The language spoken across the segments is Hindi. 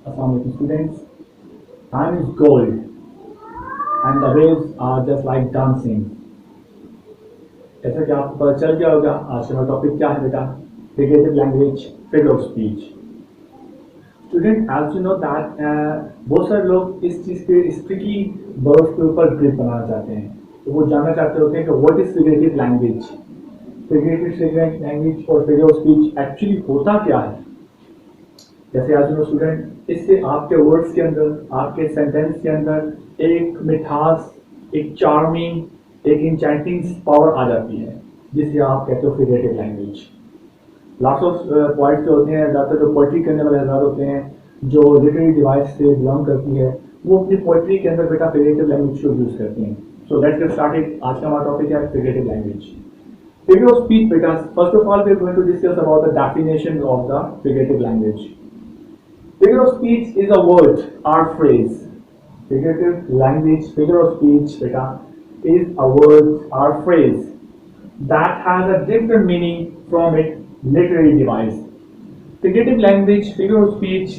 Assalamualaikum students. Time is gold and the waves are just like dancing. जैसा कि आपको पता चल गया होगा आज का टॉपिक क्या है बेटा, figurative language, figure of speech. Student as you know that बहुत सारे लोग इस चीज़ के स्ट्रिक्टली वर्ड्स के ऊपर ग्रिप बनाना चाहते हैं. तो वो जानना चाहते होते हैं कि what is figurative language, figurative language और फिगर ऑफ स्पीच एक्चुअली होता क्या है. जैसे आज नो स्टूडेंट, इससे आपके वर्ड्स के अंदर, आपके सेंटेंस के अंदर एक मिठास, एक चार्मिंग, एक इंचैंटिंग पावर आ जाती है, जिसे आप कहते हो figurative language. Lots of points जो होते हैं, ज़्यादातर जो पोइट्री करने वाले हज़ार होते हैं, जो लिटरेरी डिवाइस से बिलोंग करती है, वो अपनी पोइट्री के अंदर बेटा फिगरेटिव लैंग्वेज को यूज़ करते हैं. So let's get started. आज का हमारा टॉपिक है figurative language. Figure of speech, because first of all we are going to discuss about the definition of the figurative language. Figure of speech is a word or phrase. Figurative language, figure of speech, beta, is a word or phrase that has a different meaning from its literary device. Figurative language, figure of speech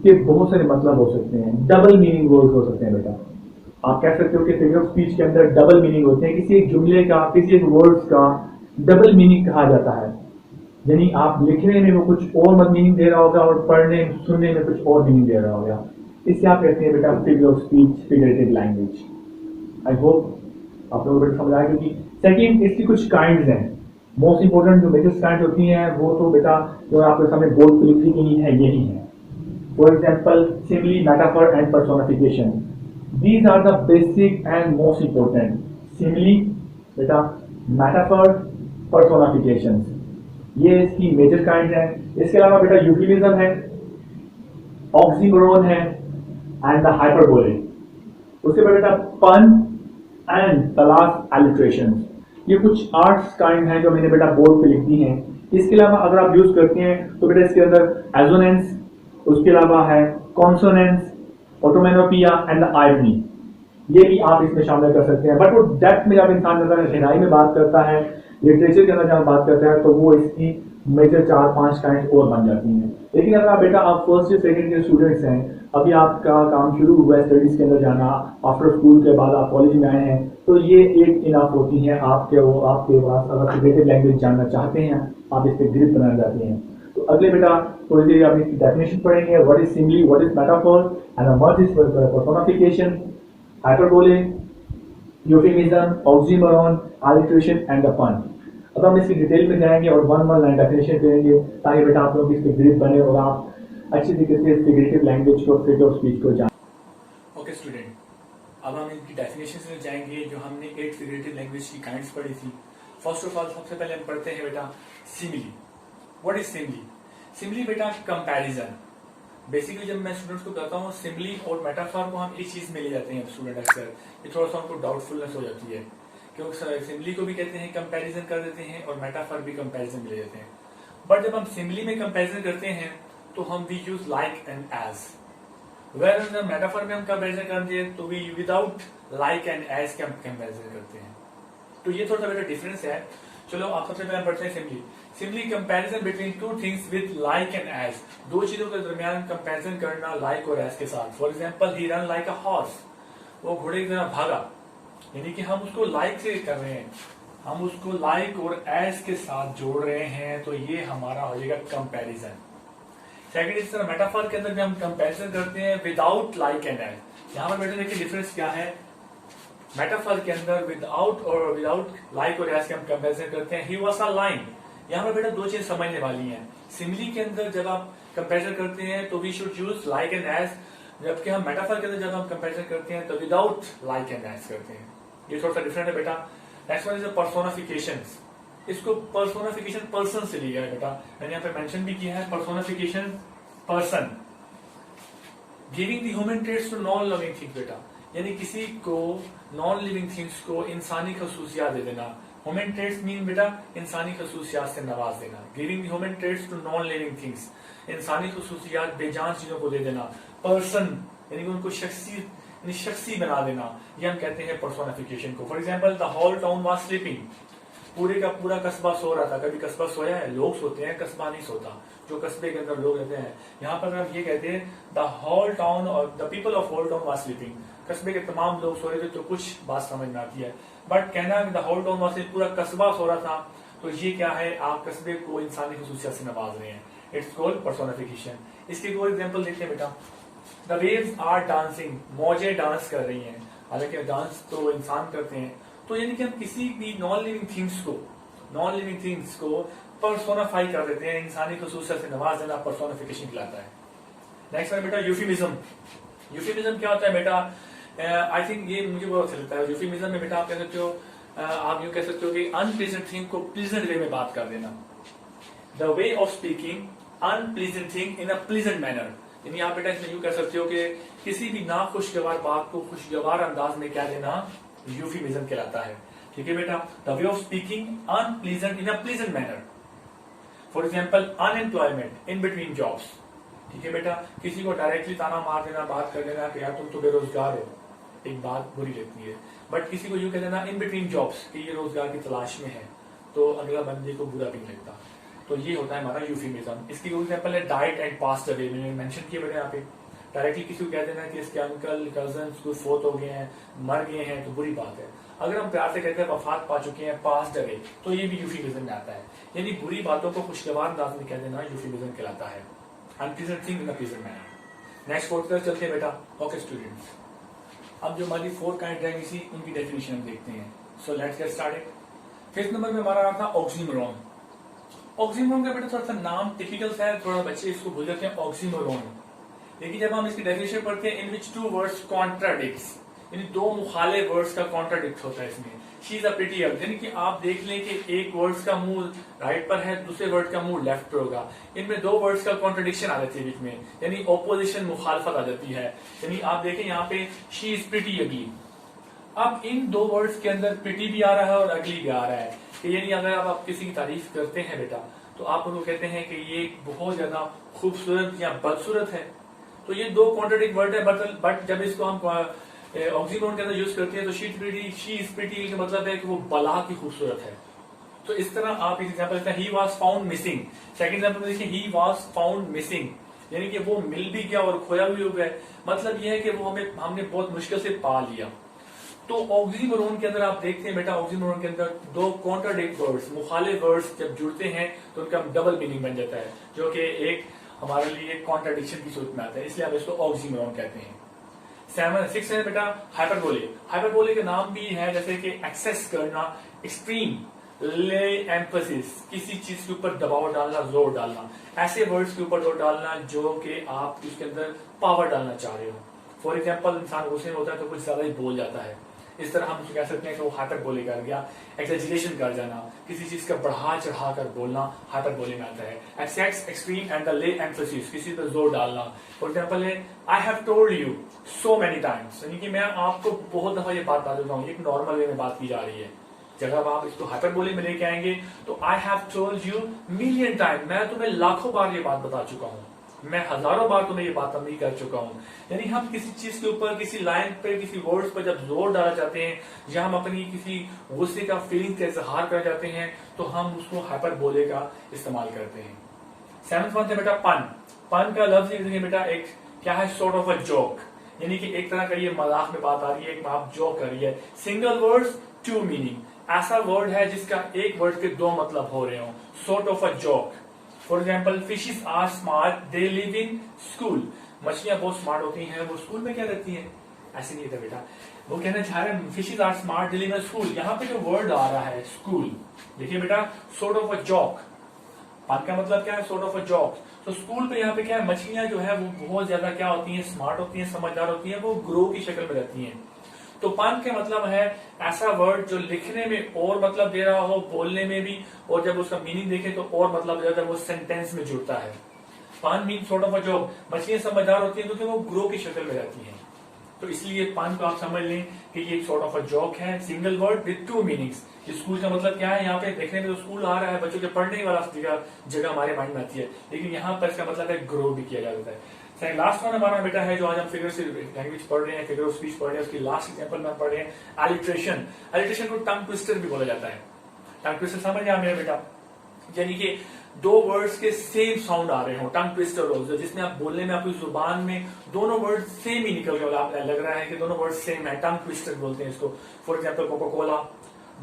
के बहुत सारे मतलब हो सकते हैं, डबल मीनिंग वर्ड हो सकते हैं बेटा. आप कह सकते हो कि फिगर ऑफ स्पीच के अंदर डबल मीनिंग होते हैं. किसी एक जुमले का, किसी एक वर्ड्स का डबल मीनिंग कहा जाता है. यानी आप लिखने में वो कुछ और मीनिंग दे रहा होगा और पढ़ने सुनने में कुछ और मीनिंग दे रहा होगा. इससे आप कहते हैं बेटा figure of speech, figurative language. I hope आप लोगों को समझ आएगा. कि सेकंड, इसकी कुछ काइंड्स हैं. मोस्ट इंपोर्टेंट जो मेजर काइंड होती हैं वो तो बेटा जो आपके सामने बोर्ड पे लिखी गई है यही है. For example, simile, metaphor and personification. These are the basic and most important. Simile, बेटा, मेटाफर, पर्सोनिफिकेशंस, ये इसकी मेजर काइंड है. इसके अलावा बेटा यूफिमिज्म है, ऑक्सीमोरोन है एंड द हाइपरबोले. उसके बाद बेटा पन एंड द लास्ट एलिट्रेशन. ये कुछ आर्ट्स काइंड है जो मैंने बेटा बोर्ड पे लिख दी हैं. इसके अलावा अगर आप यूज करते हैं तो बेटा इसके अंदर एजोनेंस, उसके अलावा है कॉन्सोनेंस, ऑटोमेनोपिया एंड द आयरनी, ये भी आप इसमें शामिल कर सकते हैं. बट वो डेप्थ में जब इंसान गहराई में बात करता है, लिटरेचर के अंदर जब बात करता है, तो वो इसकी मेजर 4-5 काइंड और बन जाती हैं. लेकिन अगर आप बेटा आप फर्स्ट या सेकंड के स्टूडेंट्स हैं, अभी आपका काम शुरू हुआ है स्टडीज के अंदर जाना, आफ्टर स्कूल के बाद आप कॉलेज में आए हैं, तो ये एक इनफ होती है आपके पास. अगर फिगरेटिव लैंग्वेज जानना चाहते हैं, आप इस पर ग्रिप बनाना चाहते हैं, तो अगले बेटा थोड़ी देर आप इसकी डेफिनेशन पढ़ेंगे. What is simile, what is metaphor and what is personification, hyperbole, euphemism, oxymoron, alliteration and the pun. अब हम इसकी डिटेल में जाएंगे और वन लाइन डेफिनेशन करेंगे ताकि बेटा आप लोग इसके ग्रिप बने और आप अच्छी तरीके से फिगरेटिव लैंग्वेज को, फिगर ऑफ स्पीच को जान. ओके स्टूडेंट, अब हम इनकी डेफिनेशन में जाएंगे जो हमने 8 फिगरेटिव लैंग्वेज की काइंड्स पढ़ी थी. फर्स्ट ऑफ ऑल सबसे पहले हम पढ़ते हैं बेटा simile. What is simile? Simile बेटा कंपैरिजन. बेसिकली जब मैं स्टूडेंट्स को कहता हूँ सिमिली और मेटाफर को हम एक चीज में ले जाते हैं स्टूडेंट अक्सर, ये थोड़ा सा उनको डाउटफुलनेस हो जाती है, क्योंकि सिमिली को भी कहते हैं कंपैरिजन कर देते हैं और मेटाफर भी कंपैरिजन में ले जाते हैं. बट जब हम सिमिली में कंपैरिजन करते हैं तो हम we use like and as. Where metaphor में हम कंपैरिजन करते हैं तो we without like and as के हम कंपैरिजन करते हैं. तो ये थोड़ा सा बेटा डिफरेंस है. चलो आप सबसे पहले पढ़ते हैं simile. Simile comparison between two things with like and as. दो चीजों के दरमियान कंपैरिजन करना लाइक और एज के साथ. For example, he run like a horse. वो घोड़े की तरह भागा, यानी कि हम उसको लाइक से कर रहे हैं, हम उसको लाइक और एज के साथ जोड़ रहे हैं, तो ये हमारा हो जाएगा कंपैरिजन. सेकंड, इस तरह मेटाफर के अंदर भी हम कंपैरिजन करते हैं विदाउट लाइक एंड एज. यहां पर बेटा देखिए डिफरेंस क्या है. मेटाफर के अंदर विदाउट लाइक और एज के हम कंपैरिजन करते हैं. He was a line. यहाँ पर बेटा दो चीज समझने वाली हैं. सिमिली के अंदर जब आप कंपैरिजन करते हैं तो we should use like and as, जबकि हम मेटाफर के अंदर जब हम कंपैरिजन करते हैं तो विदाउट लाइक एंड एज करते हैं. ये थोड़ा सा डिफरेंट है बेटा. Next one is personification. इसको पर्सोनिफिकेशन पर्सन से लिया है बेटा, मैंने यहाँ पे मेंशन भी किया है. Personification person, giving the human traits to non living things बेटा, यानी किसी को नॉन लिविंग थिंग्स को इंसानी खसूसियात दे देना. ह्यूमन ट्रेट्स मीन बेटा इंसानी खसूसियात से नवाज देना. Giving human traits to non living things, इंसानी खसूसियात बेजान चीजों को दे देना. पर्सन यानी उनको शख्सी बना देना, ये हम कहते हैं पर्सोनिफिकेशन को. For example, the whole town was sleeping. पूरे का पूरा कस्बा सो रहा था। कभी कस्बा सोया है? लोग सोते हैं, कस्बा नहीं सोता। जो कस्बे के अंदर लोग रहते हैं, यहाँ पर हम ये कहते हैं द होल टाउन और the people of whole town was sleeping. कस्बे के तमाम लोग सो रहे थे, तो कुछ बात समझ में आती है। बट कहना द होल टाउन वाज, पूरा कस्बा सो रहा था, तो ये क्या है, आप कस्बे को इंसानी खसूसियत से नवाज रहे हैं। It's called personification. इसकी दो एग्जाम्पल देखते हैं बेटा। द वेव्स आर डांसिंग, मौजें डांस कर रही हैं। हालांकि डांस तो इंसान करते हैं। तो यानी कि हम किसी भी नॉन लिविंग थिंग्स को पर्सोनिफाई कर देते हैं, इंसानी खसूसियत से नवाज देना पर्सोनिफिकेशन कहलाता है। नेक्स्ट बेटा यूफिमिज्म। यूफिमिज्म क्या होता है बेटा? आई थिंक ये मुझे बहुत अच्छा लगता है। यूफिमिज्म में बेटा आप कह सकते हो, आप यूं कह सकते हो कि अनप्लीजेंट थिंग को प्लीजेंट वे में बात कर देना। The way of speaking unpleasant thing in a pleasant manner. यानी आप बेटा इसमें यूं कह सकते हो कि किसी भी नाखुशगवार बात को खुशगवार अंदाज में क्या देना, यूफिमिज्म कहलाता है। ठीक है बेटा। The way of speaking unpleasant in a pleasant manner. For example unemployment in between jobs. ठीक है बेटा। किसी को डायरेक्टली ताना मार देना, बात कर देना कि यार तुम तो बेरोजगार हो, एक बात बुरी लगती है। बट किसी को यूं कह देना इन बिटवीन जॉब्स कि ये रोजगार की तलाश में है, तो अगला बंदे को बुरा भी नहीं लगता। तो ये होता है हमारा यूफिमिज्म। इसकी एग्जाम्पल है डाइट एंड पास्ट अवे। मैंने मेंशन किया मैंने यहाँ पे। डायरेक्टली किसी को कह देना कि इसके अंकल कजन कोई फोत हो गए हैं, मर गए हैं, तो बुरी बात है। अगर हम प्यार से कहते हैं वफात पा चुके हैं, पास्ट अवे, तो ये भी यूफिमिज्म में आता है। यानी बुरी बातों को खुशगवार अंदाज में कह देना यूफिमिज्म कहलाता है। Unpleasant thing in a pleasant manner. Next fourth तरफ चलते हैं बेटा। ओके स्टूडेंट्स, अब जो हमारी 4 काइंड रहेंगी उनकी डेफिनेशन हम देखते हैं। So let's get started. Fifth number में हमारा आ था ऑक्सीमोरॉन। ऑक्सीमोरॉन का बेटा थोड़ा सा नाम टिपिकल सा है, थोड़ा बच्चे इसको भूल जाते हैं ऑक्सीमोरॉन। लेकिन जब हम इसकी डेफिनेशन पढ़ते हैं, इन विच 2 वर्ड्स कॉन्ट्राडिक्ट्स, यानी 2 मुखाले वर्ड्स का कॉन्ट्राडिक्ट होता है इसमें। She is a pretty girl, यानी कि आप देख लें कि एक वर्ड्स का मुंह राइट पर है, दूसरे वर्ड का मुंह लेफ्ट पर होगा। इनमें 2 वर्ड्स का कॉन्ट्राडिक्शन आ जाती है बीच में, यानी ऑपोजिशन, मुखालफत आ जाती है। यानी आप देखें यहाँ पे शी इज प्रिटी अगली। अब इन 2 वर्ड्स के अंदर प्रिटी भी आ रहा है और अगली भी आ रहा है। यानी अगर आप किसी की तारीफ करते हैं बेटा, तो आप उनको कहते हैं कि ये बहुत ज्यादा खूबसूरत या बदसूरत है। तो ये 2 कॉन्ट्राडिक्ट वर्ड है, बट जब इसको हम ऑक्सीमोरॉन के अंदर यूज करते हैं, तो शी इज प्रिटी का मतलब है कि वो बला की खूबसूरत है। तो इस तरह आप एक एग्जांपल लेते हैं, he was found missing. Second example देखिए, ही वाज फाउंड मिसिंग, यानी कि वो मिल भी गया और खोया भी हो गया। मतलब ये है कि वो हमने बहुत मुश्किल से पा लिया। तो ऑक्सीमोरॉन के अंदर आप देखते हैं बेटा, ऑक्सीमोरॉन के अंदर 2 कॉन्ट्राडिक्ट वर्ड्स, मुखालिफ वर्ड्स जब जुड़ते हैं तो उनका डबल मीनिंग बन जाता है, जो कि एक हमारे लिए कॉन्ट्राडिक्शन की सूरत में आता है। इसलिए आप इसको ऑक्सीमोरॉन कहते हैं। 6 है बेटा हाइपरबोले। हाइपरबोले का नाम भी है जैसे कि एक्सेस करना, एक्सट्रीम, ले एम्फसिस, किसी चीज के ऊपर दबाव डालना, जोर डालना, ऐसे वर्ड्स के ऊपर जोर डालना जो कि आप उसके अंदर पावर डालना चाह रहे हो। फॉर एग्जाम्पल, इंसान गुस्से में होता है तो कुछ ज्यादा ही बोल जाता है। इस तरह हम कह सकते हैं कि वो हाइपरबोले कर गया। एक्सेजरेशन कर जाना, किसी चीज का बढ़ा चढ़ा कर बोलना, हाइपरबोले में आता है। एक्सेस, एक्सट्रीम एंड द ले एम्फसिस, किसी पर जोर डालना। फॉर एग्जाम्पल है, I have told you so many times, यानी कि मैं आपको बहुत दफा ये बात बता देता हूँ। एक नॉर्मल वे में बात की जा रही है। जब आप इसको हाइपरबोले में लेके आएंगे तो I have told you million time, मैं तुम्हें लाखों बार ये बात बता चुका हूँ, मैं हजारों बार तुम्हें ये बात नहीं कर चुका हूं। यानी हम किसी चीज के ऊपर, किसी लाइन पे, किसी वर्ड्स पर जब जोर डालना चाहते हैं, या हम अपनी किसी गुस्से का फीलिंग का इजहार करना चाहते हैं, तो हम उसको हाइपरबोले का इस्तेमाल करते हैं। 7th वन है बेटा पन। पन का लफ्ज देखिए बेटा, एक क्या है, सॉर्ट ऑफ अ जोक, यानी कि एक तरह का ये मजाक में बात आ रही है, एक आप जोक कर रही है। सिंगल वर्ड्स 2 मीनिंग, ऐसा वर्ड है जिसका एक वर्ड के 2 मतलब हो रहे हो। Sort of a joke. For example, fishes are smart, they live in school. मछलियां बहुत स्मार्ट होती हैं, वो स्कूल में क्या करती हैं? ऐसे नहीं था बेटा, वो कहना चाह रहे हैं fishes are smart, they live in school. यहाँ पे जो वर्ड आ रहा है स्कूल, देखिए बेटा, सॉर्ट ऑफ अ जॉक। पान का मतलब क्या है? Sort of a joke. तो स्कूल पे यहाँ पे क्या है, मछलियां जो है वो बहुत ज्यादा क्या होती हैं, स्मार्ट होती हैं, समझदार होती हैं, वो ग्रो की शक्ल में रहती हैं। तो पान का मतलब है ऐसा वर्ड जो लिखने में और मतलब दे रहा हो, बोलने में भी, और जब उसका मीनिंग देखे तो और मतलब दे रहा है, वो सेंटेंस में जुड़ता है। पान mean sort of a job. मछलियां समझदार होती हैं क्योंकि वो ग्रो की शक्ल में रहती हैं। तो इसलिए पान को आप समझ लें कि ये एक सॉर्ट ऑफ अ जॉक है, single word with 2 meanings. School का मतलब क्या है, यहाँ पे देखने में तो स्कूल आ रहा है, बच्चों के पढ़ने वाला जगह हमारे माइंड में आती है, लेकिन यहाँ पर इसका मतलब है ग्रो भी किया जाता है। लास्ट वन हमारा बेटा है, जो आज हम फिगर से लैंग्वेज पढ़ रहे हैं, फिगर ऑफ स्पीच पढ़ रहे हैं, उसकी लास्ट एग्जांपल में पढ़ रहे हैं एलिट्रेशन। एलिट्रेशन को टंग ट्विस्टर भी बोला जाता है। टंग ट्विस्टर समझ आया मेरा बेटा, यानी कि दो वर्ड्स के सेम साउंड आ रहे हो, टंग ट्विस्टर हो, जिसमें आप बोलने में आपकी जुबान में दोनों वर्ड सेम ही निकल रहे हो, लग रहा है कि दोनों वर्ड सेम है, टंग ट्विस्टर बोलते हैं इसको। For example Coca Cola,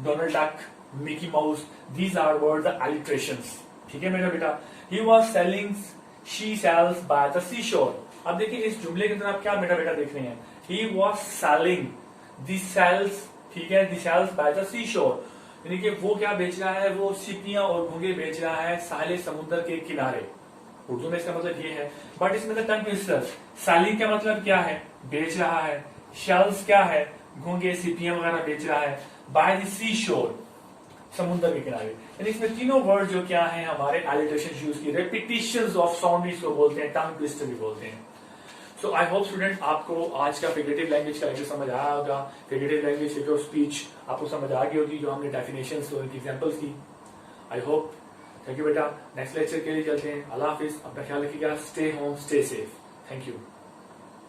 Donald Duck, Mickey Mouse, these are words alliterations. ठीक है मेरा बेटा। He was selling she sells by the C shore. अब देखिए इस जुमले के अंदर आप क्या मेरा बेटा देख रहे हैं, he was selling the sales, ठीक है, दी सेल्स बाय द सी शोर, यानी कि वो क्या बेच रहा है, वो सीपियां और घोंगे बेच रहा है साहिल समुद्र के किनारे। उर्दू में इसका मतलब ये है, बट इसमें तो टंग ट्विस्टर। सेलिंग का मतलब क्या है, बेच रहा है, शेल्स क्या है, घोंगे सीपियां वगैरह बेच रहा है, बाय द सी शोर, समुद्र के किनारे। यानी इसमें तीनों वर्ड जो क्या है हमारे एलिट्रेशन यूज की, रेपिटेशंस ऑफ साउंड भी इसको बोलते हैं, टंग ट्विस्टर भी बोलते हैं। सो आई होप स्टूडेंट आपको आज का फिगरेटिव लैंग्वेज का लेक्चर समझ आया होगा। Figurative language, figure of speech आपको समझ आ गई होगी, जो हमने डेफिनेशंस और एग्जांपल्स की। I hope. थैंक यू बेटा। नेक्स्ट लेक्चर के लिए चलते हैं। अल्लाह हाफिज, अपना ख्याल रखिएगा, stay home, stay safe. Thank you.